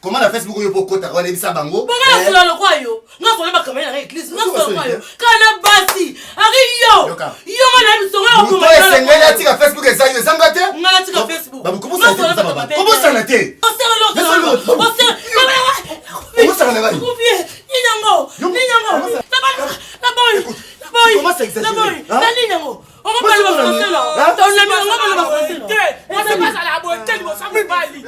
Comment la Facebook yo poko ta wala bisa bango? Banga sula lo kwa yo. Nga ko ba kamera na église, nga sula kwa yo. Kana basi. Ari yo. Yo mana biso nga ko. Muto esengeli tika Facebook ezayo ezanga te? Nga tika Facebook. Babu comment ça te baba? Comment ça na te? On sert l'autre. On sert. Comment ça na va? Ni nyango. La boy. Comment ça exagère? La nyango. On va parler français là. Ton ami on va parler français. On se passe à la beauté, on s'en va bali.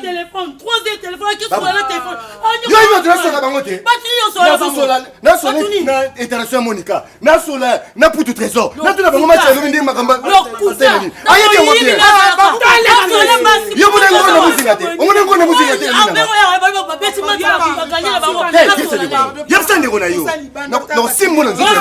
Téléphone, 3 téléphones, qui sont là téléphone. Yo yo de la bangote. Na sola na interaction Monica. Na sola na putu trésor. Na tuna bango match lo ndi makamba. Aye bien moi bien. Yo mo ngo na muzika te. O mo ngo na muzika te. Yo sande ko na yo. Na simbo na nzoto.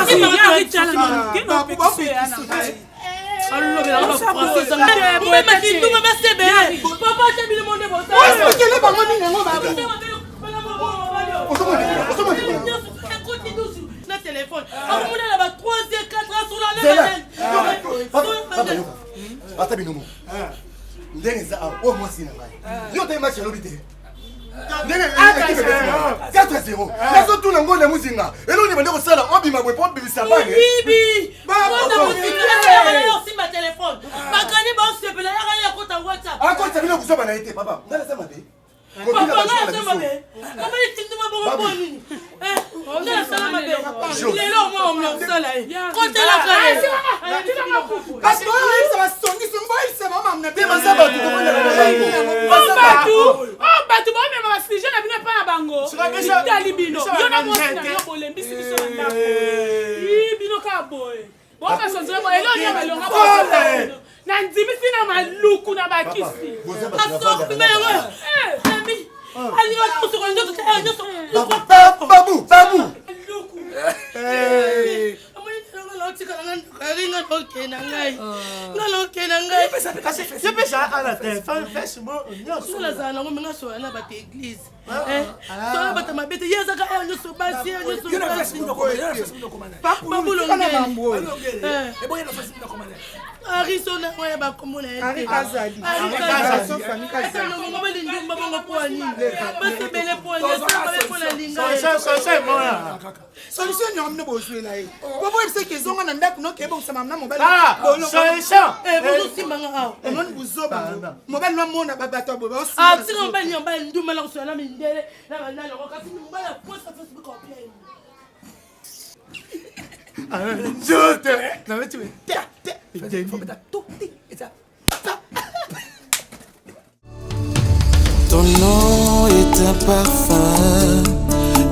Ton nom est un parfum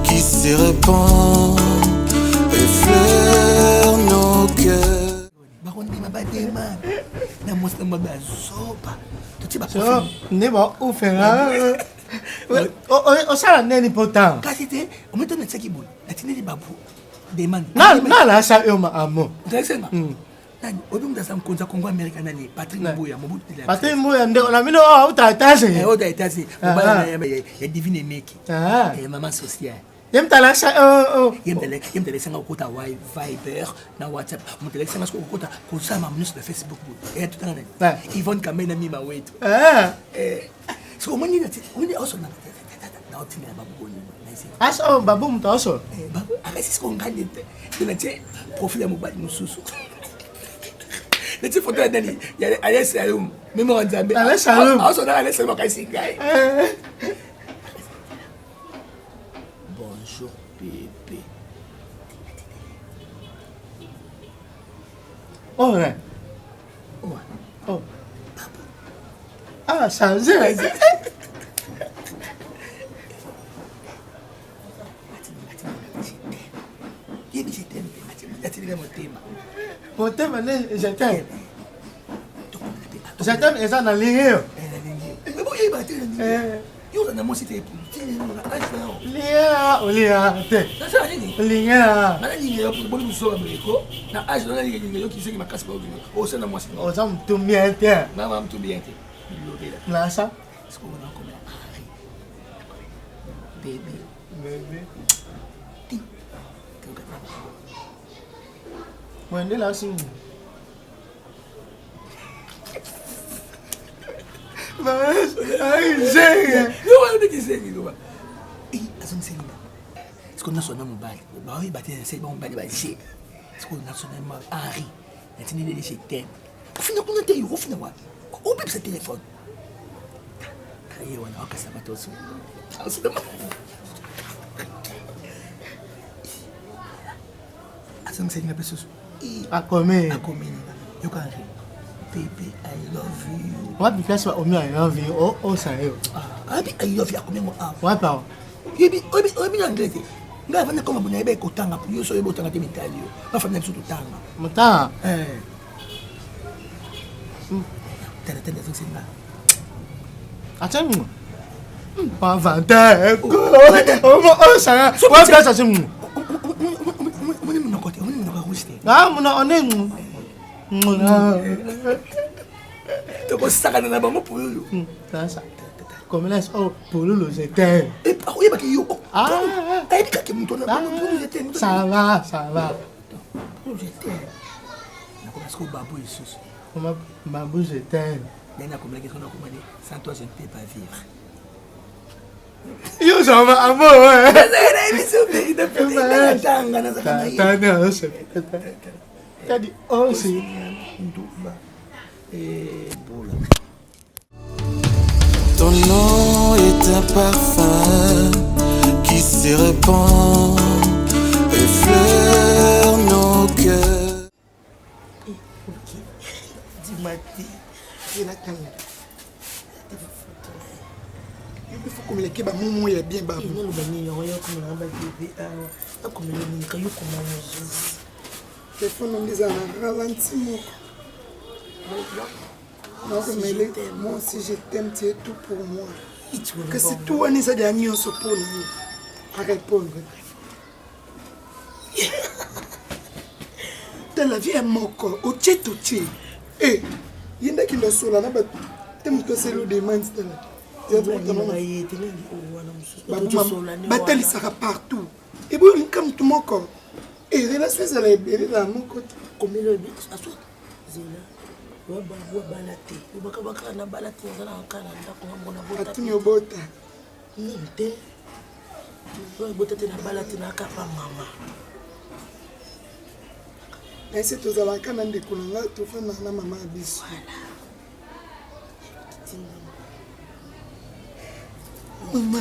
qui se répand, effleure nos cœurs. Yem talasha yem de sanga ukota Viber na WhatsApp mu de sanga ukota ko sama mnus de Facebook tout Yvonne Kamena mima wetu so moni also na naotinga na babu boni asa babu mtaoso babu akasi ko ngane te na tie profil ya mobali mususu na tie photo dani ya Alias Salum même en Zambie Alias Salum aso na Alias Salum kasi ngai bonjour bébé oh ouais oh ah changé Motema ne je t'aime. Je t'aime et ça dans ligne. Mais bon il va te yo na mo cité pour Lia olia te. Lia. Na ligne yo pour bolu so ameko. Na age na ligne yo ki se ki makasi ba odino. O se na mo cité. O ça me tout bien te. Na ma tout bien te. Na ça. Est-ce qu'on a comme bébé. Mwende la simu. Ai, jenga. Yo wa ndiki sengi lo ba. Azon sengi. Est-ce qu'on a son nom bali? Ba oui, ba te c'est bon bali ba je. Est-ce qu'on a son nom Henri? Na tini de chez Tem. Au final on a eu au final wa. Au bip ce téléphone. Aïe wana okasa batoso. Asema. Azon sengi na peso. A comer. You can read. Baby, I love you. What because I love you? Oh, sorry. I love you. Come on. What about? Baby, obi na ndete. Nga fanya kama bunya ebe kotanga pu yo so ebe otanga te mitali yo. Ba fanya biso totanga. Mota. Tena singa. Atenu. Pas vante. Oh, ça. What because I say? Ah, mona onen. Mona. To ko saka na bango pululu. Ça. Comme là, oh, pululu j'étais. Et par où baki yo? Ah, ai ka ke mutona pululu j'étais. Ça va. Pululu j'étais. Na ko parce que babu isus. Comment babu j'étais. Nena ko blaki sona ko mani, sans toi je ne peux pas vivre. Yo ça va amour ouais. Zera biso be ida pete tanga na zakana yi. Tana se. Tadi oh si. Ton nom est un parfum qui se répand, effleure nos cœurs. Dis-moi, il a tanga. Il faut que les keba momo ya bien babu. Il est bien yo comme la bébé comme le kayo comme Jésus. Les fonds on les a ralenti moi. Moi aussi je t'aime, tu es tout pour moi. Que si tout on est ça dernier on se pour nous à répondre. Dans la vie est moko au tché tout tché. Eh, yenda ki lo sola na ba tem to c'est le demande là. Batali sera partout. Et bon, comme tout mon corps. Et la Suisse, elle est belle dans mon côté. Comme le but, à soi. Zéla. Waba balate. Ubaka na balate ngala nkala ndako ngabona bota. Atunyo bota. Ninte. Bota te na balate na kapa mama. Et c'est tous à la canne de Koulanga, tout fait na maman bis. Maman.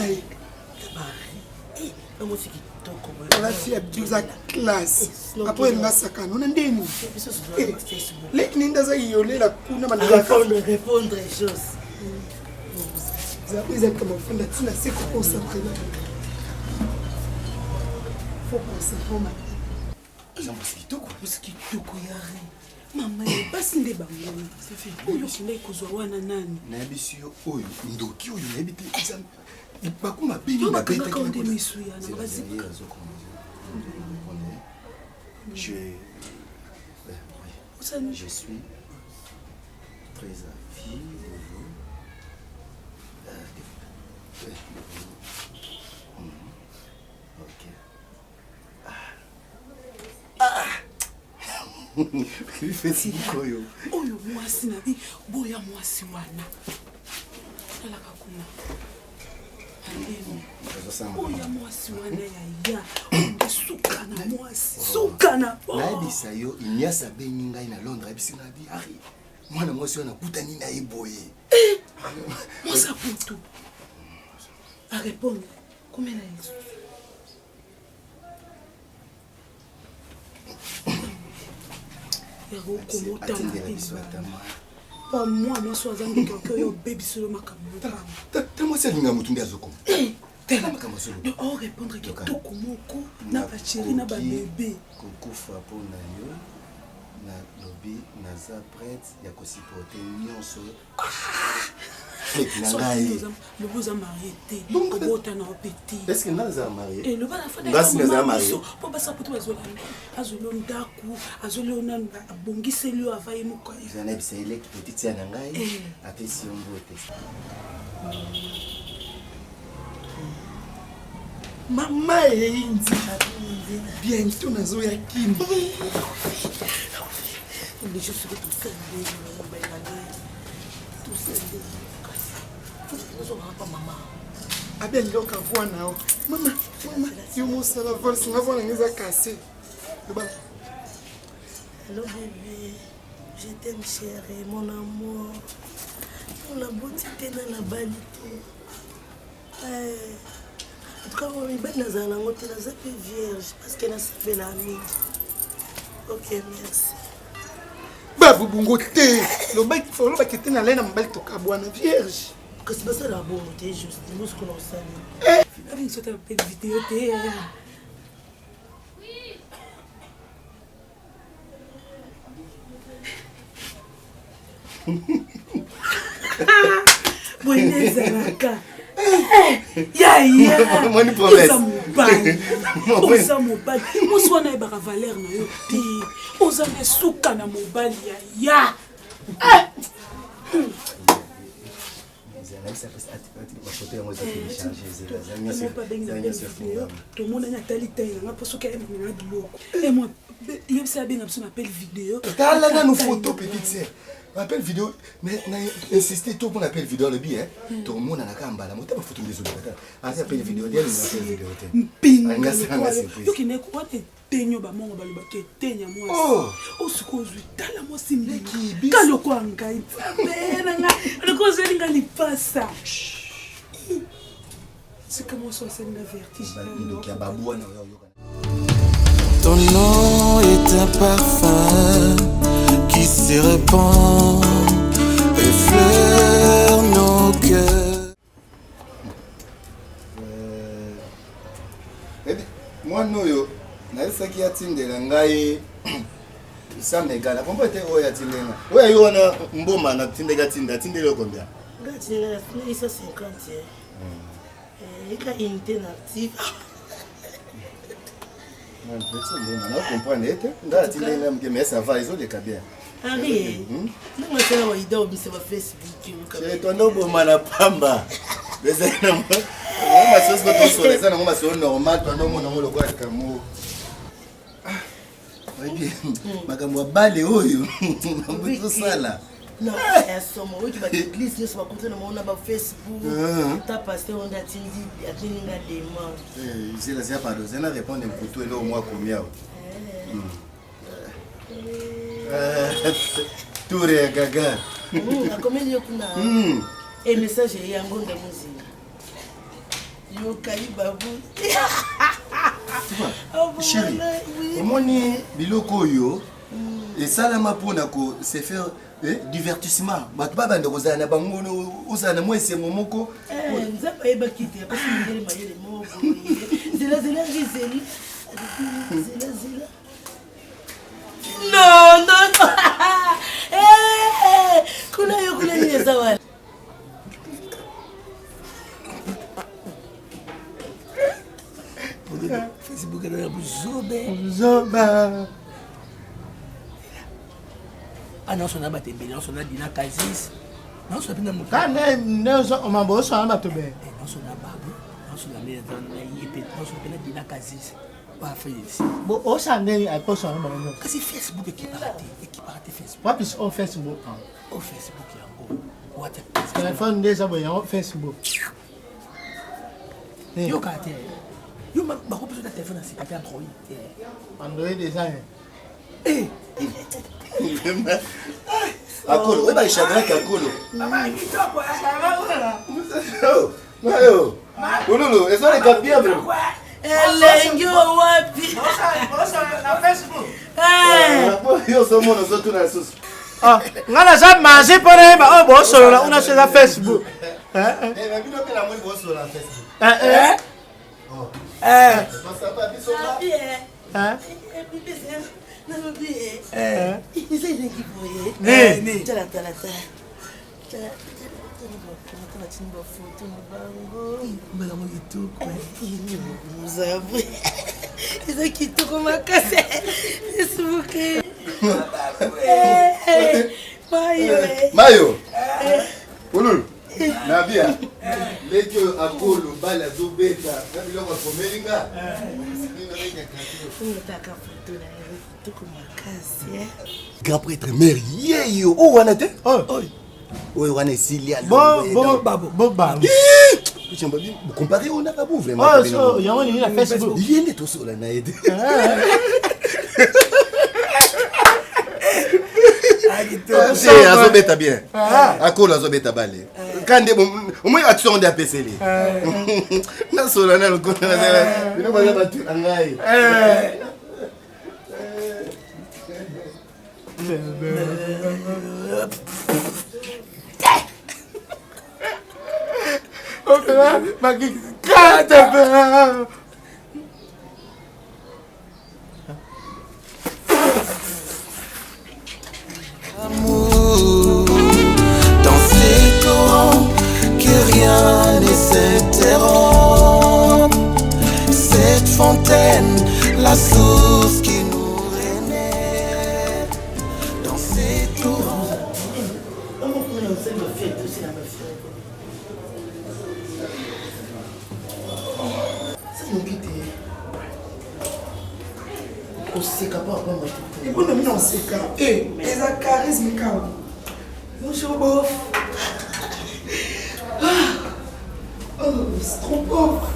La fille a 12 classe. Après, elle m'a saccané. On a des mots. Les nindas a yolé la couna. Répondre les choses. Vous avez exactement fait la tine assez concentrée. Faut concentrer. Musikitoko yare. Mama basi nde bango. Oyo sinde kozwa wana nani? Na bisio oyo ndoki oyo na bité exam. Bakuma bini na beta ki na misu ya na basi. Je suis très avis de vous. Il fait si koyo. Oyo mwasi na bi boya mwasi wana. Ala kakuna. oya mwasi wana yaya sukana mwasi sukana nayebisa yo inyasa abeni ngai na Londres ayebisi nga bi ari mwana mwasi wana akutani na ye boye mwasi akutu arépondre combien na yesu pas moi mwasi aza ndeke oyo obebiselo makambo ta mwasi alinga motu nde azokoma o répondre kitoko moko na bachéri na babebe kokufa mpona yo nalobi naza prête ya kosiporte nyonso na ngai lobi oza marie te obotana opeti estce nga naza marie ngasi naza marie mpo basa poto azolo ndako azolo nanu abongiseli yo ava ye moko eza nayebisa eleki petite ya na ngai apesi yo mbote mama eyinzi bientôt nazoya kimba abengi okavwa nao mama yo mosala vol singa vo nange eza kase Hello bébé, je t'aime chérie, mon amour. La beauté dans la banité. En tout cas, on est bien dans un angle, tu n'as pas vierge parce qu'elle a sa belle amie. Ok, merci. babu bungo te lobaki te na lei na mobali tokabwana vierge kasi basala bongo te juste mosuku na osali abi sota pe video te boyine ezalaka oza mobali mosi wana yebaka valeur na yo te oza na esuka na mobali ya tomonani atali tai nanga mpo soki ayemana biloko yebisa abenga biso na appel video tala nanu photo petite sœur appel vidéo mais na insister tout pour appel vidéo le bien tout le monde na kambala mota ba photo ndezo bata asi appel vidéo dia na appel vidéo te mpinga yoki ne ko te tenyo ba mongo ba lobaka tenya moi o suko zwi tala mo simbi kaloko angai bena nga loko zeli ngali pasa c'est comment ça c'est une vertige donc ya babu na yo ton nom est un parfum qui se répand et fleure nos cœurs. Moi noyo naisaki atindela ngai isamegala kombo te oya tindenga oya yona mboma na tindeka tindele combien ngatinela isa 50 ika inte na active non je comprends ete nga tindela mais ça va iso de bien Ari, não é que ela vai dar o bicho para Facebook. Je tondo boma na pamba. Beza na mo. Ngoma sisi ko tosole sana ngoma sio normal tondo mo ngolo kwa kamu. Baby, makambo bale oyo. Mambo sala. Não, é só mo que vai église, isso vai contar na ba Facebook. Tá pasteur onde atindi nga demande. C'est la pardon, c'est na répondre pour toi là au mois combien. Touré gaga. Comment yo kuna? Et message yango nda muzinga. Yo kai babu. Chérie, omoni biloko yo et salama pona ko se faire divertissement. Bato baba ndo kozana bango uzana mwese momoko. Nzapa eba kiti ya kasi ngeli mayele moko. Zela ngizeli. Zela. Non. Kuna yo kuna ni sawa. Facebook era buzoba. Não sou na batembe, não sou na Dina Kazis. Não sou na muka. Não sou uma boa só na batembe. Não sou na babu, não sou na mesa na IEP, não sou na Dina Kazis. Bon, au Chanel, elle peut s'en aller. Kasi Facebook equiparate Facebook. What is on Facebook? On Facebook yango. WhatsApp. Téléphone déjà bon, on Facebook. Yo kate. Yo ma ba ko besoin de téléphone c'est pas Android. Android déjà. Eh. Akolo, oui, bah, chagrin qu'Akolo. Maman, il est top, Mayo. Ololo, est-ce que les gars bien, bro? Elengi wapi? Na Facebook. Yo, sommes nous autres dans la sauce. Ah, nga na za manger pour les ba bo solo la una sur la Facebook. Eh, mais bien que la moi bosse sur la Facebook. Ça va bien sur là. Eza kitoko makasi. Esibuke. Mayo. Ololo. Nabia. Lejo Akolo bala zo beta. Nabi loko komelinga. Grand prêtre mère yeyo. Oh wanate? Oh. Oui, on est Silia. Bon, tu vas bien comparer on a pas beau vraiment. Oh, so, il y a un la Facebook. Il est tout sur la naïde. C'est azobeta bien. Akolo azobeta balé. Quand au moins action de APC li. Na sola na lokona na. Bino ba ba tu angai. Amour, dans ces torrents que rien ne s'interrompt. Cette fontaine, la source qui nous renaît. Dans ces torrents. Oseka pa pa ma. Ibona mina oseka. Eza charisme kawa. Bonjour bof. Oh, c'est trop pauvre.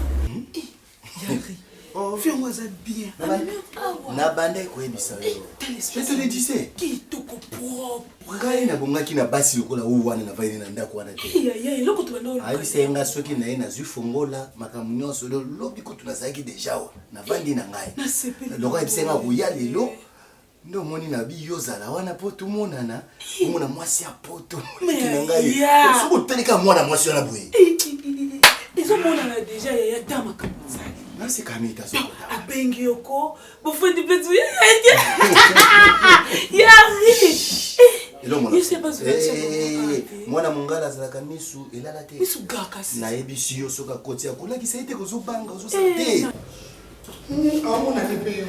Oh, viens-moi ça bien. Na bande ko ebisa yo. Je te le disais. Kitoko propre. Ngai na bongaki na basi lokola uwana na vaine na ndako wana te. Ya, loko to bando. Ayi senga soki na ye na zufongola makamu nyonso lo lobi ko tunazaki deja wa na vandi na ngai. Na sepeli. Loko ebisenga kuya lelo. Ndo moni na bi yozala wana poto monana. Mona mwasi ya poto. Kina ngai. Soko teleka mwana mwasi wana boye. Ezo mona na deja ya dama kamuza. Nasi kamita soko. Abengi yoko. Bofundi petu ya. Yari. Mwana mongala azalaka misu elala te. Misu gakasi. Na ebisi yo soka koti akola ki saite ko zo banga zo sate. On a les payés.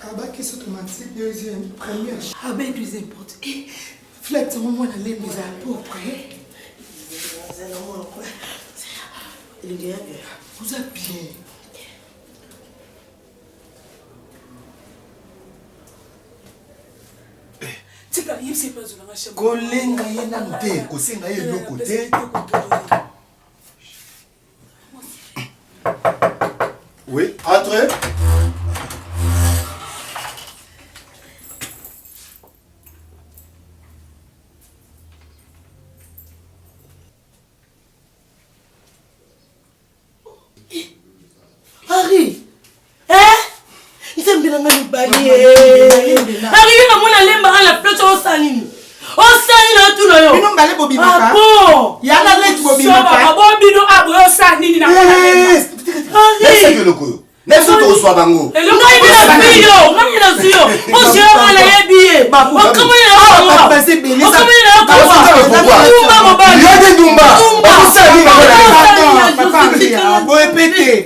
Abaki automatique deuxième première. Avec les importes. Flex au moment d'aller mes apôtres. Il est vous êtes bien. Kolenga yena mte kosenga ye loko te. Oui, entrez. Harry. Nanga libali arrivé na mona lemba à la plage au salini na tout yo bino mbale bobimaka bon ya na let bobimaka so ba bino abo yo salini na c'est que le coup n'est-ce que tu reçois bango et le ngai na suyo o je ala yebiye o kama ya o passer beli ça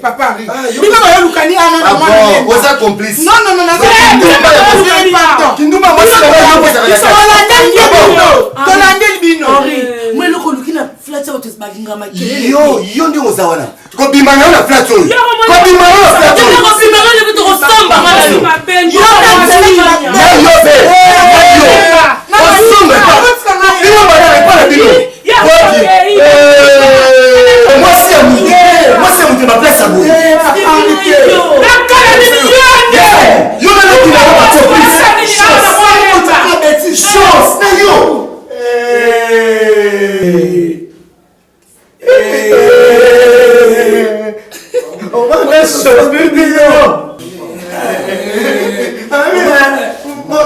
papa bino ba lukani ana mwana vous êtes complice non Kinduma moi c'est bino moi le kolukina flat out is baginga makele yo ndi ozawana ko bimana na flat out ko bimana na flat out ko bimana le bitu ko samba mala mapendi yo yo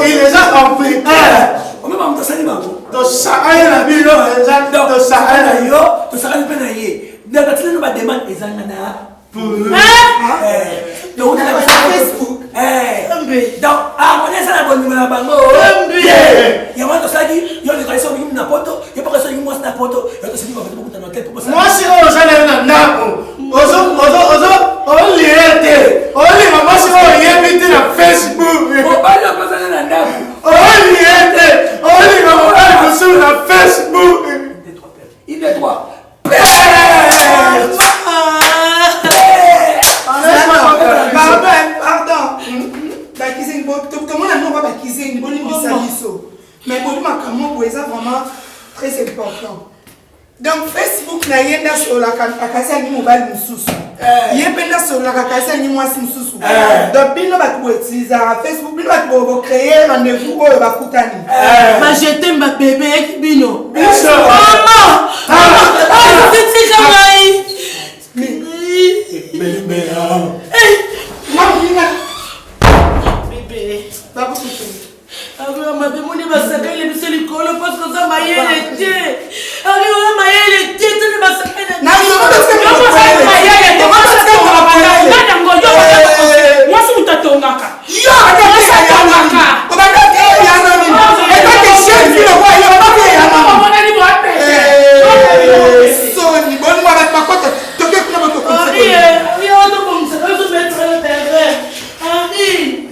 Il les a compris. On va me faire ça. To sahaya na bino eza to sahaya yo to sahaya pe na ye daga tino ba demande ezanga na donc on a Facebook donc on est ça la bonne numéro bango ya watu saki yo ni kaisa ni na poto yo pa kaisa ni mwa na poto yo to saki ba beaucoup na tête pour ça moi si on jana na ndako ozo liete oli mama si on yebite na Facebook o ba yo pa na ndako liete oli mama sur la Facebook il est droit pardon bakizing comment on va bakizing boni bisaliso mais boni makambo pour ça vraiment très important donc Facebook na yenda sur la kakasi ni mobile mususu yependa sur la kakasi ni mwasi mususu donc bino ba ko utiliser Facebook bino ba ko créer rendez-vous ko ba kutani ba jeter ma bébé bino maman c'est jamais bébé ba ko alors ma demande va s'arrêter le monsieur Nicolo parce que ça m'a été alors on m'a été tu vas s'arrêter na yo ba se moi si mutatongaka yo atatongaka obanda ya nani ekate chef yo kwa yo ba ke ya mama on a ni moi so ni bon moi avec ma cote toke kuna ba to oui on to comme ça on to mettre le terrain Henri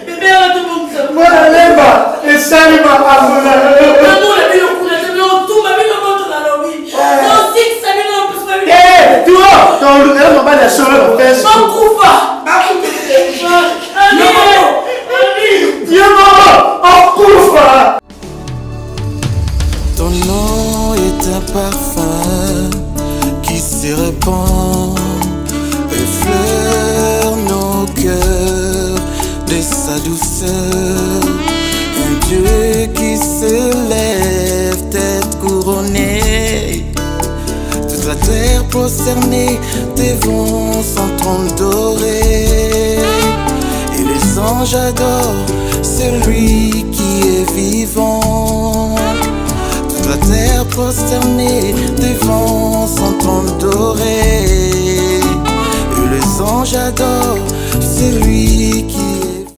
bébé on to comme ça mwana lemba esali ma amuna amuna bilo kuna tena tuma bilo moto na lobi no six ani no pesa tu vois ton le mobile est sur le Facebook kufa Dieu maman on kufa. Ton nom est un parfum qui se répand, effleure nos cœurs de sa douceur. Un Dieu qui se lève, tête couronnée. Toute la terre prosternée devant son trône doré. Et les anges adorent celui qui est vivant. Toute la terre prosternée devant son trône doré. Et les anges adorent celui qui